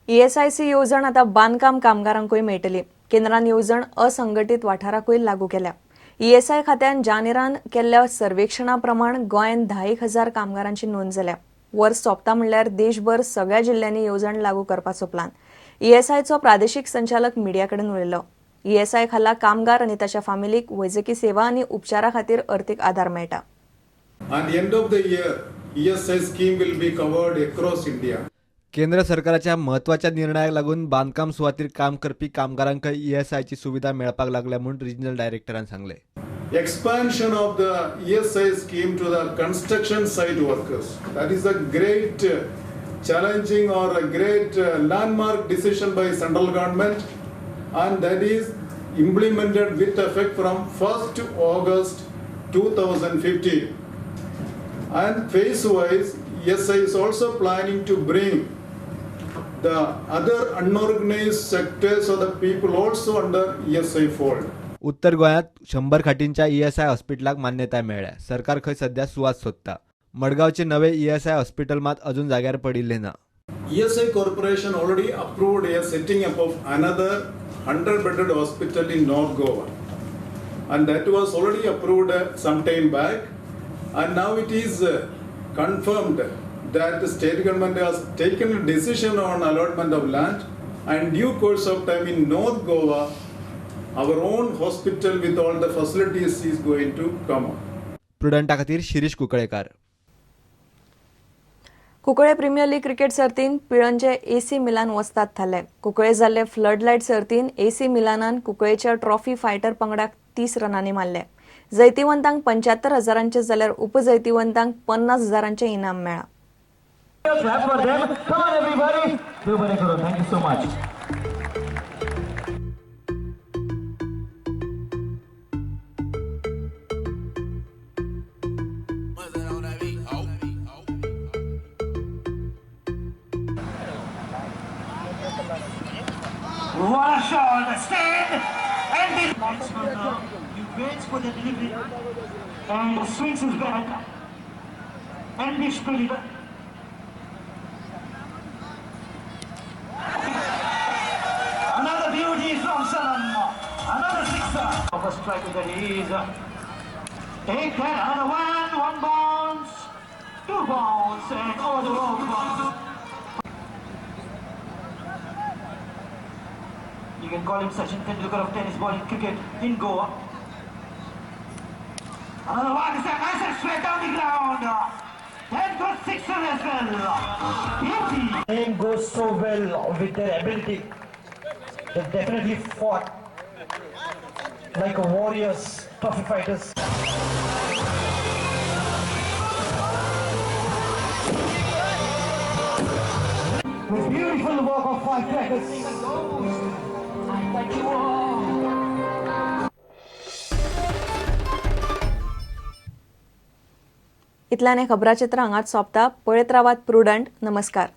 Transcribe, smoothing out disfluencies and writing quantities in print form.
ESIC येवजण आता बांदकाम कामगारांकूय मेळटली. केंद्रान येवजण असंघटीत वाठारांकूय लागू केल्या. ESI खात्यान जानेरान केल्ल्या सर्वेक्षणा प्रमाण गोंयांत 10,000 कामगारांची नोंद जाल्या. वर्स सोंपता म्हणल्यार देशभर सगळ्या जिल्ल्यांनी येवजण लागू करपाचो प्लान. ESIचो प्रादेशीक संचालक मिडिया कडेन उलयलो. ESI खाला कामगार आनी ताच्या फामिलीक वैजकी सेवा आनी उपचारा खातीर अर्थीक आदार मेळटा. At the end of the year, ESI scheme will be covered across India. केंद्र सरकाराच्या महत्वाच्या निर्णयाक लागून बांदकाम सुवातीर काम करपी कामगारांक ESIची सुविधा मेळपाक लागल्या म्हणून रिजनल डायरेक्टरान सांगले. Expansion of the ESI scheme to the construction site workers. That is a great challenging or a great landmark decision by central government, and that is implemented with effect from 1st August 2015. And phase-wise, ESI is also planning to bring the other unorganized sectors of the people also under ESI fold. उत्तर गोंयांत 100 खाटींच्या ESI हॉस्पिटलाक मान्यताय मेळ्ळ्या. सरकार खंय सध्या सुवात सोदता. मडगावचे नवे ESI hospital मात अजून जाग्यार पडिल्ले ना. ESI Corporation already approved a setting up of another 100-bedded hospital in North Goa, and that was already approved some time back, and now it is confirmed that the state government has taken a decision on allotment of land, and due course of time in North Goa, our own hospital with all the facilities is going to come up. प्रुडंटा खातीर Shirish Kunkalekar. Kunkale premier league cricket सर्तीन पिळणचे AC Milan वस्ताद थारले. कुंकळे जाल्ले floodlight सर्तीन AC मिलानान कुंकळेच्या ट्रॉफी फायटर पंगडाक 30 रनांनी मारले. जैतिवंतांक 75,000 जाल्यार उपजैतिवंतांक 50,000 इनाम मेळ्ळा. What a shot! Stand and he waits for the delivery and swings his bat and he spilled. Another beauty from Salam. Another sixer. Of a striker that he is. Take that, another one bounce, 2 bounce and over the rope. You can call him Sachin Tendulkar of tennis ball in cricket in Goa. Another one is a nice and straight down the ground. That got sixer as well. Beauty. Game goes so well with their ability. They definitely fought like a warriors, trophy fighters. With beautiful work of 5 crackers. इतल्याने खबराचित्र हांगाच सोंपता. पळयत रावात prudent. नमस्कार.